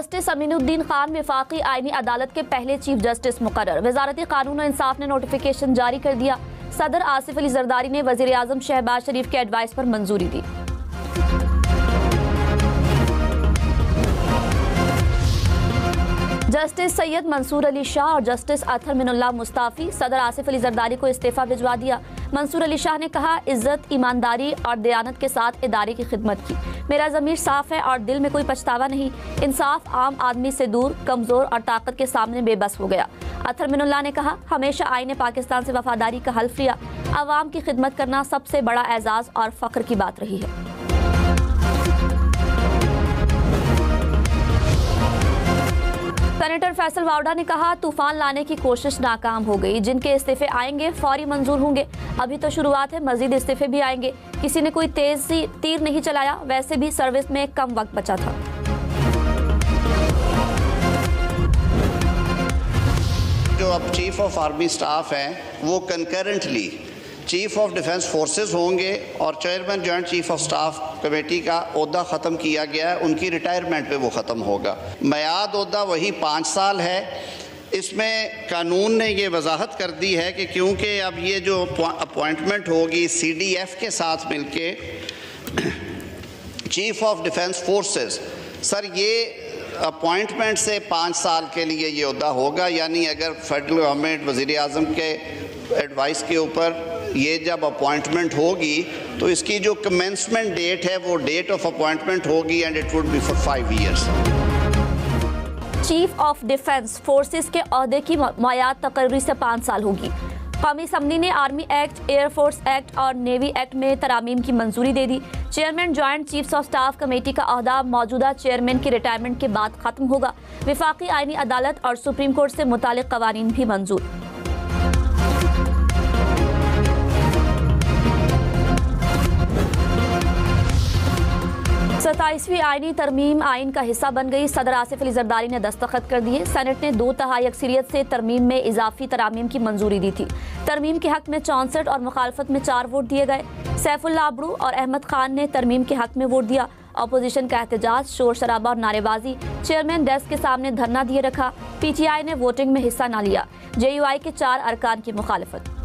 Justice Aminuddin Khan वफाकी आईनी अदालत के पहले चीफ जस्टिस मुकर्रर। वजारत कानून और इंसाफ ने नोटिफिकेशन जारी कर दिया। सदर आसिफ अली जरदारी ने वजीर आजम शहबाज शरीफ के एडवाइस पर मंजूरी दी। जस्टिस सैयद मंसूर अली शाह और जस्टिस अतहर मिनुल्लाह मुस्ताफी सदर आसिफ अली जरदारी को इस्तीफा भिजवा दिया। मंसूर अली शाह ने कहा, इज्जत, ईमानदारी और दयानत के साथ इदारे की खिदमत की। मेरा ज़मीर साफ है और दिल में कोई पछतावा नहीं। इंसाफ आम आदमी से दूर, कमज़ोर और ताकत के सामने बेबस हो गया। अतहर मिनुल्लाह ने कहा, हमेशा आईने पाकिस्तान से वफादारी का हल्फ लिया। आवाम की खिदमत करना सबसे बड़ा एजाज़ और फ़ख्र की बात रही है। सेनेटर फैसल वावडा ने कहा, तूफान लाने की कोशिश नाकाम हो गई। जिनके इस्तीफे आएंगे फौरी मंजूर होंगे। अभी तो शुरुआत है, मजीद इस्तीफे भी आएंगे। किसी ने कोई तेज तीर नहीं चलाया, वैसे भी सर्विस में कम वक्त बचा था। जो अब चीफ ऑफ आर्मी स्टाफ हैं वो concurrently chief of defence forces होंगे और chairman joint chief of staff committee का ओहदा ख़त्म किया गया है, उनकी रिटायरमेंट पे वो ख़त्म होगा। मियाद ओहदा वही 5 साल है। इसमें कानून ने ये वजाहत कर दी है कि क्योंकि अब ये जो अपॉइंटमेंट होगी CDF के साथ मिलके chief of defence forces, sir ये अपॉइंटमेंट से 5 साल के लिए ये ओहदा होगा। यानी अगर फेडरल गवर्नमेंट वज़ीर आज़म के एडवाइस के ऊपर ये जब अपॉइंटमेंट होगी तो इसकी जो कमेंसमेंट डेट है वो डेट ऑफ अपॉइंटमेंट होगी and it would be for 5 years. Chief of defence forces के ओहदे की मयाद तकर्री से 5 साल होगी। कौमी असम्बली ने आर्मी एक्ट, एयरफोर्स एक्ट और नेवी एक्ट में तरामीम की मंजूरी दे दी। Chairman joint chiefs of staff committee का ओहदा मौजूदा चेयरमैन की रिटायरमेंट के बाद खत्म होगा। वफाकी आईनी अदालत और सुप्रीम कोर्ट से मुतालिक कवानीन भी मंजूर। सताईसवीं आईनी तरमीम आइन का हिस्सा बन गई। सदर आसिफ अली जरदारी ने दस्तखत कर दिए। सेनेट ने 2/3 अक्सरियत से तरमीम में इजाफी तरामीम की मंजूरी दी थी। तरमीम के हक में 64 और मुखालफत में 4 वोट दिए गए। सैफुल्लाह अबरू और अहमद खान ने तरमीम के हक में वोट दिया। अपोजिशन का एहतजाज, शोर शराबा और नारेबाजी, चेयरमैन डेस्क के सामने धरना दिए रखा। PTI ने वोटिंग में हिस्सा न लिया। JUI के 4 अरकान की मुखालफत।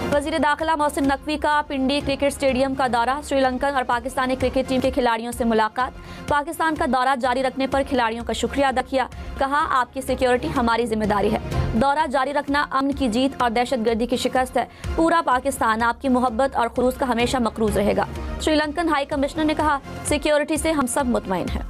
वज़ीर दाखिला मोहसिन नकवी का पिंडी क्रिकेट स्टेडियम का दौरा। श्रीलंकन और पाकिस्तानी क्रिकेट टीम के खिलाड़ियों से मुलाकात। पाकिस्तान का दौरा जारी रखने पर खिलाड़ियों का शुक्रिया अदा किया। कहा, आपकी सिक्योरिटी हमारी जिम्मेदारी है। दौरा जारी रखना अमन की जीत और दहशतगर्दी की शिकस्त है। पूरा पाकिस्तान आपकी मोहब्बत और खुलूस का हमेशा मकरूज रहेगा। श्रीलंकन हाई कमिश्नर ने कहा, सिक्योरिटी से हम सब मुतमईन हैं।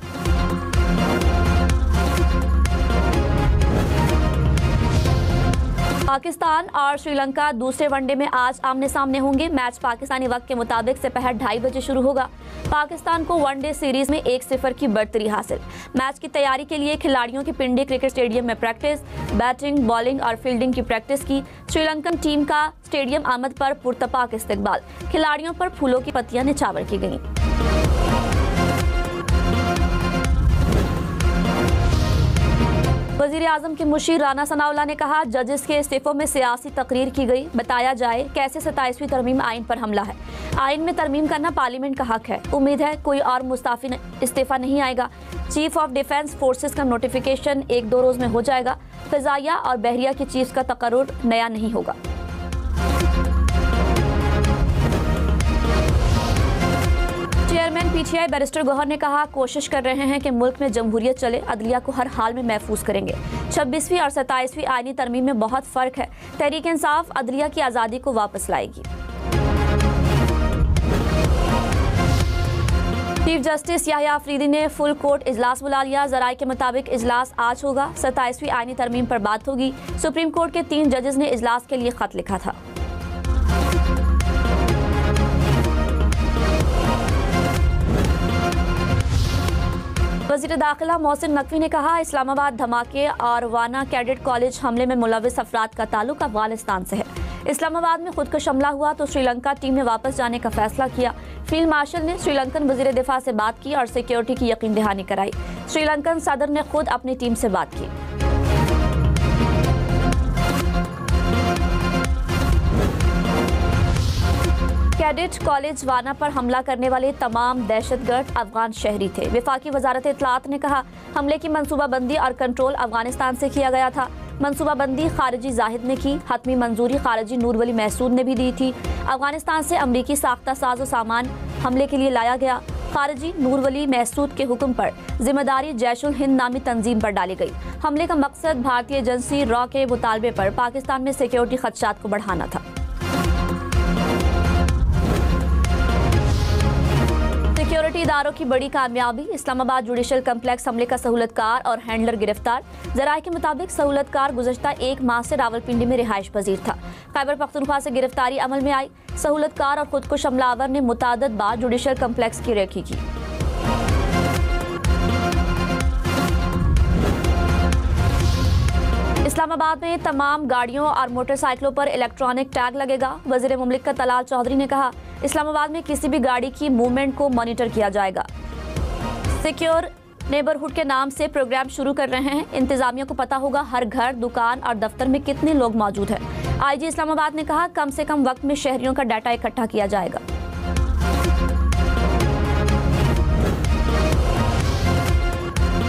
पाकिस्तान और श्रीलंका दूसरे वनडे में आज आमने सामने होंगे। मैच पाकिस्तानी वक्त के मुताबिक दोपहर 2:30 बजे शुरू होगा। पाकिस्तान को वनडे सीरीज में 1-0 की बढ़तरी हासिल। मैच की तैयारी के लिए खिलाड़ियों की पिंडी क्रिकेट स्टेडियम में प्रैक्टिस, बैटिंग, बॉलिंग और फील्डिंग की प्रैक्टिस की। श्रीलंकन टीम का स्टेडियम आमद पर पुरतपाक इस्तकबाल। खिलाड़ियों पर फूलों की पत्तियां निछावर की गईं। वज़ीर आज़म के मुशीर राना सनाउल्लाह ने कहा, जजेस के इस्तीफों में सियासी तकरीर की गई। बताया जाए कैसे 27वीं तरमीम आइन पर हमला है। आइन में तरमीम करना पार्लियामेंट का हक है। उम्मीद है कोई और मुस्ताफी इस्तीफा नहीं आएगा। चीफ ऑफ डिफेंस फोर्सेस का नोटिफिकेशन 1-2 रोज में हो जाएगा। फ़िज़ाइया और बहरिया के चीफ का तकर्रुर नया नहीं होगा। चेयरमैन PTI बैरिस्टर गौहर ने कहा, कोशिश कर रहे हैं कि मुल्क में जमहूरियत चले, अदलिया को हर हाल में महफूज करेंगे। 26वीं और 27वीं आईनी तरमीम में बहुत फ़र्क है। तहरीक इंसाफ अदलिया की आज़ादी को वापस लाएगी। चीफ जस्टिस याह्या अफरीदी ने फुल कोर्ट इजलास बुला लिया। ज़राए के मुताबिक इजलास आज होगा। 27वीं आईनी तरमीम पर बात होगी। सुप्रीम कोर्ट के 3 जजेस ने इजलास के लिए खत लिखा था। वज़ीर दाखिला मोहसिन नकवी ने कहा, इस्लामाबाद धमाके और वाना कैडेट कॉलेज हमले में मुलविस अफराद का ताल्लुक अफगानिस्तान से है। इस्लामाबाद में खुदकश हमला हुआ तो श्रीलंका टीम ने वापस जाने का फैसला किया। फील्ड मार्शल ने श्रीलंकन वज़ीर दिफा से बात की और सिक्योरिटी की यकीन दहानी कराई। श्रीलंकन सदर ने खुद अपनी टीम से बात की। कैडेट कॉलेज वाना पर हमला करने वाले तमाम दहशतगर्द अफगान शहरी थे। वफाकी वजारत इत्तलात ने कहा हमले की मंसूबाबंदी और कंट्रोल अफगानिस्तान से किया गया था। मंसूबाबंदी खारिजी जाहिद ने की, हतमी मंजूरी खारिजी नूर वली महसूद ने भी दी थी। अफगानिस्तान से अमरीकी साख्ता साजो सामान हमले के लिए लाया गया। खारिजी नूर वली महसूद के हुक्म पर जिम्मेदारी जैशुल हिंद नामी तंजीम पर डाली गई। हमले का मकसद भारतीय एजेंसी रॉ के मुतालबे पर पाकिस्तान में सिक्योरिटी खदशात को बढ़ाना था। सिक्योरिटी इदारों की बड़ी कामयाबी, इस्लामाबाद जुडिशल कम्प्लेक्स हमले का सहूलतकार और हैंडलर गिरफ्तार। जराये के मुताबिक सहूलतकार गुज़श्ता 1 माह से रावलपिंडी में रिहाइश पजीर था। खैबर पख्तूनख्वा से गिरफ्तारी अमल में आई। सहूलतकार और खुदकुश हमलावर ने मुताद्दद बार जुडिशल कम्प्लेक्स की रेकी की। इस्लामाबाद में तमाम गाड़ियों और मोटरसाइकिलों पर इलेक्ट्रॉनिक टैग लगेगा। वज़ीर मुमलिकत तलाल चौधरी ने कहा इस्लामाबाद में किसी भी गाड़ी की मूवमेंट को मॉनिटर किया जाएगा। सिक्योर नेबरहुड के नाम से प्रोग्राम शुरू कर रहे हैं। इंतजामिया को पता होगा हर घर, दुकान और दफ्तर में कितने लोग मौजूद हैं। आईजी इस्लामाबाद ने कहा कम से कम वक्त में शहरियों का डाटा इकट्ठा किया जाएगा।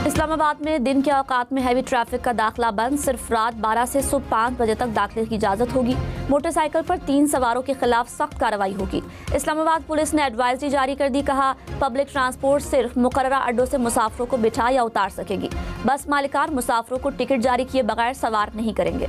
इस्लामाबाद में दिन के औकात में हैवी ट्रैफिक का दाखिला बंद, सिर्फ रात 12 से सुबह 5 बजे तक दाखिले की इजाजत होगी। मोटरसाइकिल पर 3 सवारों के खिलाफ सख्त कार्रवाई होगी। इस्लामाबाद पुलिस ने एडवाइजरी जारी कर दी। कहा पब्लिक ट्रांसपोर्ट सिर्फ मुकर्ररा अड्डों से मुसाफिरों को बिठा या उतार सकेगी। बस मालिकान मुसाफिरों को टिकट जारी किए बगैर सवार नहीं करेंगे।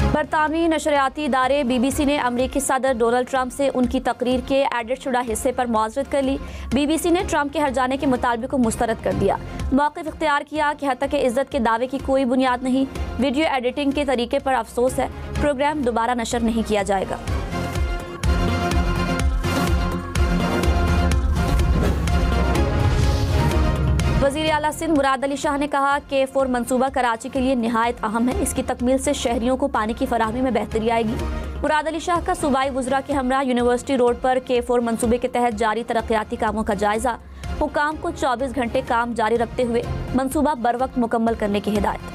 बरतानवी नशरियाती इदारे BBC ने अमरीकी सदर डोनाल्ड ट्रंप से उनकी तकरीर के एडिट शुदा हिस्से पर मुआज़रत कर ली। BBC ने ट्रंप के हट जाने के मुतालबे को मुस्तरद कर दिया। मौक़िफ़ इख्तियार किया कि हत्या के इज़्ज़त के दावे की कोई बुनियाद नहीं। वीडियो एडिटिंग के तरीके पर अफसोस है। प्रोग्राम दोबारा नशर नहीं किया जाएगा। वज़ीर आला सिंध मुराद अली शाह ने कहा K4 मंसूबा कराची के लिए निहायत अहम है। इसकी तकमील से शहरियों को पानी की फराहमी में बेहतरी आएगी। मुराद अली शाह का सूबाई वुज़रा के हमरा यूनिवर्सिटी रोड पर K4 मंसूबे के तहत जारी तरक्याती कामों का जायजा। हुकाम को 24 घंटे काम जारी रखते हुए मंसूबा बर वक्त मुकम्मल करने की हिदायत।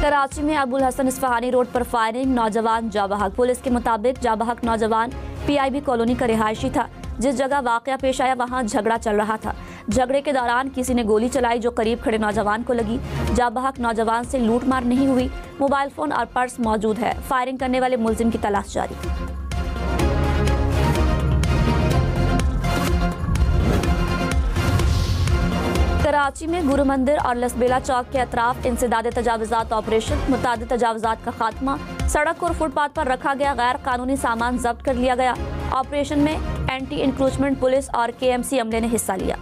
कराची में अबुल हसन इस्फहानी रोड पर फायरिंग, नौजवान जाँ बहक। पुलिस के मुताबिक जाँ बहक नौजवान PIB कॉलोनी का रिहायशी था। जिस जगह वाकया पेश आया वहां झगड़ा चल रहा था। झगड़े के दौरान किसी ने गोली चलाई जो करीब खड़े नौजवान को लगी। जाँ बहक नौजवान से लूट मार नहीं हुई। मोबाइल फोन और पर्स मौजूद है। फायरिंग करने वाले मुलजिम की तलाश जारी। कराची में गुरु मंदिर और लसबेला चौक के अतराफ इंसदाद तजावुज़ात ऑपरेशन, मुतादिद तजावुज़ात का खात्मा। सड़क और फुटपाथ पर रखा गया गैर कानूनी सामान जब्त कर लिया गया। ऑपरेशन में एंटी इंक्रोचमेंट पुलिस और KMC अमले ने हिस्सा लिया।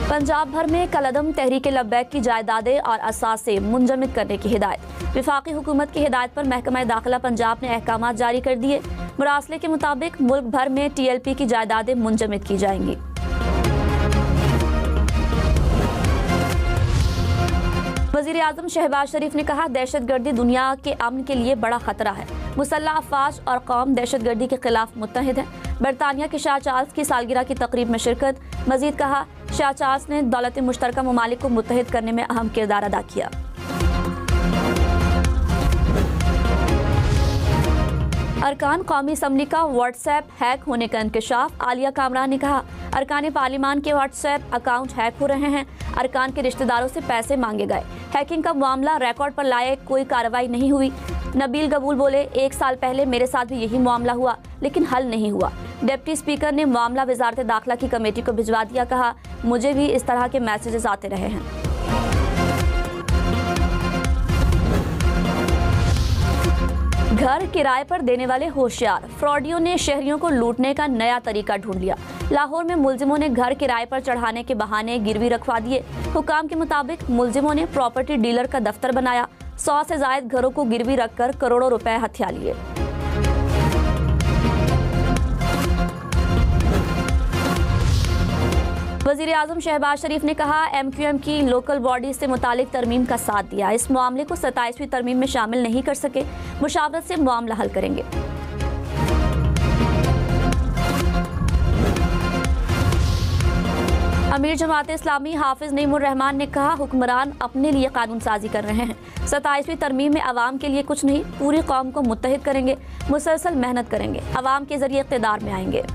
पंजाब भर में कलअदम तहरीक लब्बैक की जायदादें और असासे मुंजमद करने की हिदायत। विफाकी हुकूमत की हिदायत पर महकमा दाखिला पंजाब ने अहकाम जारी कर दिए। मुरासले के मुताबिक मुल्क भर में TLP की जायदादें मुंजमद की जाएंगी। वज़ीर आज़म शहबाज शरीफ ने कहा दहशतगर्दी दुनिया के अमन के लिए बड़ा खतरा है। मुसल्लह अफवाज और कौम दहशतगर्दी के खिलाफ मुत्तहिद है। बरतानिया के शाह चार्ल्स की सालगिरह की तकरीब में शिरकत। मजीद कहा शाह चार्ल्स ने दौलत मुश्तरका ममालिक को मुत्तहिद करने में अहम किरदार अदा किया। अरकान कौमी असम्बली का व्हाट्सएप हैक होने का इंकशाफ। आलिया कामरान ने कहा अरकान पार्लिमान के व्हाट्सएप अकाउंट हैक हो रहे हैं। अरकान के रिश्तेदारों से पैसे मांगे गए। हैकिंग का मामला रिकॉर्ड पर लाए कोई कार्रवाई नहीं हुई। नबील गबूल बोले 1 साल पहले मेरे साथ भी यही मामला हुआ लेकिन हल नहीं हुआ। डिप्टी स्पीकर ने मामला वजारत दाखिला की कमेटी को भिजवा दिया। कहा मुझे भी इस तरह के मैसेजेस आते रहे हैं। घर किराए पर देने वाले होशियार फ्रॉडियों ने शहरियों को लूटने का नया तरीका ढूंढ लिया। लाहौर में मुलजिमों ने घर किराए पर चढ़ाने के बहाने गिरवी रखवा दिए। हुकाम के मुताबिक मुलजिमों ने प्रॉपर्टी डीलर का दफ्तर बनाया। 100 से ज्यादा घरों को गिरवी रखकर करोड़ों रुपए हथिया लिए। वज़ीर आज़म शहबाज शरीफ ने कहा, MQM की लोकल बॉडी से मुतालिक तरमीम का साथ दिया। इस मामले को 27वीं तरमीम में शामिल नहीं कर सके, मुशावरत से मामला हल करेंगे। अमीर जमात इस्लामी हाफिज नईमुर रहमान ने कहा, हुक्मरान अपने लिए कानून साजी कर रहे हैं। 27वीं तरमीम में अवाम के लिए कुछ नहीं, पूरी कौम को मुत्तहिद करेंगे, मुसलसल मेहनत करेंगे, अवाम के जरिए इक़्तिदार में आएंगे।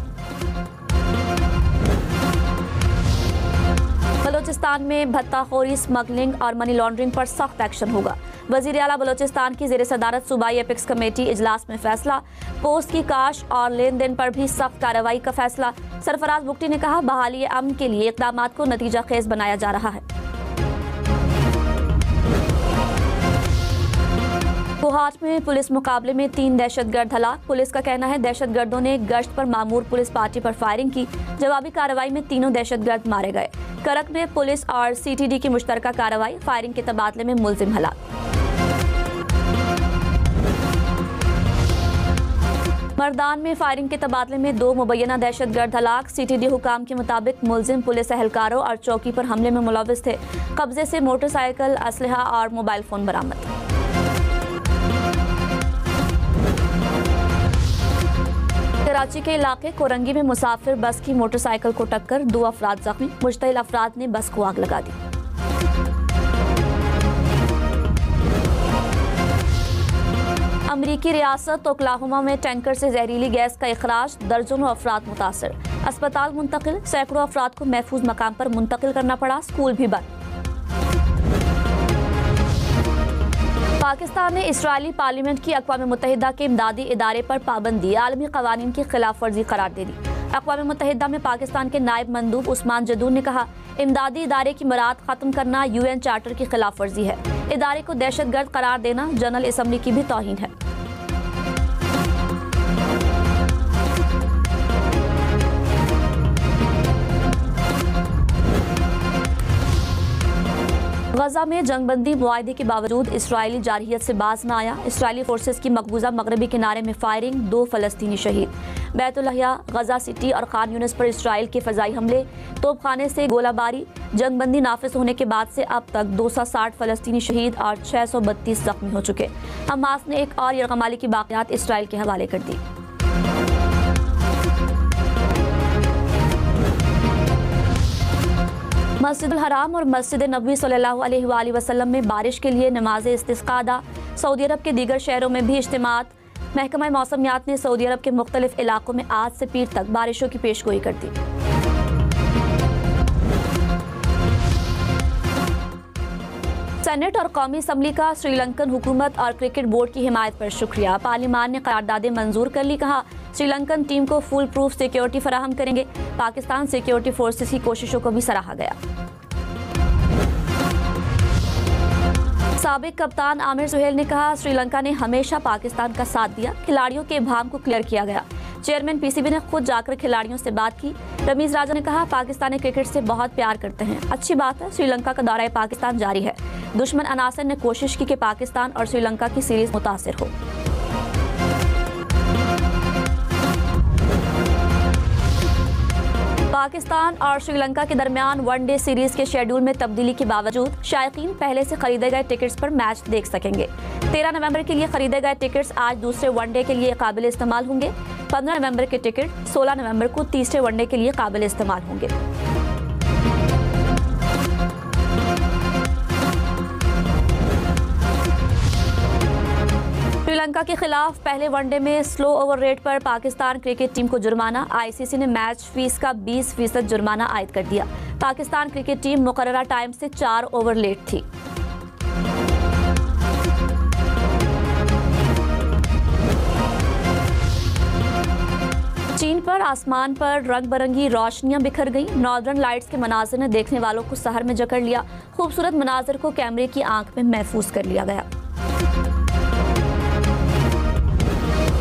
बलोचिस्तान में भत्ताखोरी, स्मगलिंग और मनी लॉन्ड्रिंग पर सख्त एक्शन होगा। वज़ीर आला बलोचिस्तान की ज़ेर सदारत सूबाई एपिक्स कमेटी इजलास में फैसला। पोस्ट की काश और लेन देन पर भी सख्त कार्रवाई का फैसला। सरफराज बुगटी ने कहा, बहाली अमन के लिए इक़दामात को नतीजा खेज बनाया जा रहा है। कोहाट में पुलिस मुकाबले में 3 दहशतगर्द हलाक। पुलिस का कहना है, दहशतगर्दों ने गश्त पर मामूर पुलिस पार्टी पर फायरिंग की। जवाबी कार्रवाई में तीनों दहशतगर्द मारे गए। करक में पुलिस और CTD की मुश्तरका कार्रवाई, फायरिंग के तबादले में मुलजिम हलाक। मर्दान में फायरिंग के तबादले में 2 मुबैना दहशतगर्द हलाक। CTD हुकाम के मुताबिक मुलजिम पुलिस एहलकारों और चौकी पर हमले में मुलव्विस थे। कब्जे से मोटरसाइकिल, असलहा और मोबाइल फोन बरामद। कराची के इलाके कोरंगी में मुसाफिर बस की मोटरसाइकिल को टक्कर, 2 अफराद जख्मी। मुश्तइल अफराद ने बस को आग लगा दी। अमरीकी रियासत ओक्लाहोमा में टैंकर से जहरीली गैस का इखराज, दर्जनों अफराद मुतासर। अस्पताल मुंतकिल, सैकड़ों अफराद को महफूज मकाम पर मुंतकिल करना पड़ा। स्कूल भी बंद। पाकिस्तान ने इसराइली पार्लियामेंट की अक़वाम मुत्तहिदा के इमदादी इदारे पर पाबंदी आलमी क़वानीन की खिलाफ वर्जी करार दे दी। अक़वाम मुत्तहिदा में पाकिस्तान के नायब मंदूब उस्मान जदून ने कहा, इमदादी इदारे की मुराद ख़त्म करना UN चार्टर की खिलाफ वर्जी है। इदारे को दहशतगर्द करार देना जनरल असम्बली की भी तौहीन है। गजा में जंगबंदी मुआहदे के बावजूद इसराइली जारहियत से बाज न आया। इसराइली फोर्सेस की मकबूजा मगरबी किनारे में फायरिंग, 2 फ़लस्तीनी शहीद। बैतुल्लाहिया, गजा सिटी और खान यूनिस पर इसराइल के फ़ज़ाई हमले, तोपखाने से गोलाबारी। जंगबंदी नाफिज होने के बाद से अब तक 260 फ़लस्तीनी शहीद और 632 जख्मी हो चुके। हमास ने एक और यरगमाली की बाक़ियात इसराइल के हवाले कर दी। मस्जिदुल हराम और मस्जिद नबवी सल्लल्लाहु अलैहि वसल्लम में बारिश के लिए नमाज इस्तिस्क़ा अदा। सऊदी अरब के दीगर शहरों में भी इज्तिमात। महकमा मौसमियात ने सऊदी अरब के मुख्तलिफ इलाकों में आज से पीर तक बारिशों की पेशगोई कर दी। सेनेट और कौमी असम्बली का श्रीलंकन हुकूमत और क्रिकेट बोर्ड की हिमायत पर शुक्रिया। पार्लियामान ने करारदादें मंजूर कर ली। कहा, श्रीलंकन टीम को फुल प्रूफ सिक्योरिटी फराहम करेंगे। पाकिस्तान सिक्योरिटी फोर्सेस की कोशिशों को भी सराहा गया। साबिक कप्तान आमिर सुहेल ने कहा, श्रीलंका ने हमेशा पाकिस्तान का साथ दिया। खिलाड़ियों के इब्हाम को क्लियर किया गया। चेयरमैन PCB ने खुद जाकर खिलाड़ियों से बात की। रमीज राजा ने कहा, पाकिस्तानी क्रिकेट से बहुत प्यार करते हैं। अच्छी बात है, श्रीलंका का दौरा पाकिस्तान जारी है। दुश्मन अनासर ने कोशिश की कि पाकिस्तान और श्रीलंका की सीरीज मुतासिर हो। पाकिस्तान और श्रीलंका के दरमियान वनडे सीरीज के शेड्यूल में तब्दीली के बावजूद शायकीन पहले से खरीदे गए टिकट्स पर मैच देख सकेंगे। 13 नवंबर के लिए खरीदे गए टिकट्स आज दूसरे वनडे के लिए काबिल इस्तेमाल होंगे। 15 नवंबर के टिकट 16 नवंबर को तीसरे वनडे के लिए काबिल इस्तेमाल होंगे। श्रीलंका के खिलाफ पहले वनडे में स्लो ओवर रेट पर पाकिस्तान क्रिकेट टीम को जुर्माना। ICC ने मैच फीस का 20% जुर्माना आयद कर दिया। पाकिस्तान क्रिकेट टीम मुकर्ररा टाइम से 4 ओवर लेट थी। चीन पर आसमान पर रंग बिरंगी रोशनियां बिखर गईं। नॉर्दर्न लाइट्स के मनाजिर ने देखने वालों को सहर में जकड़ लिया। खूबसूरत मनाजिर को कैमरे की आंख में महफूज कर लिया गया।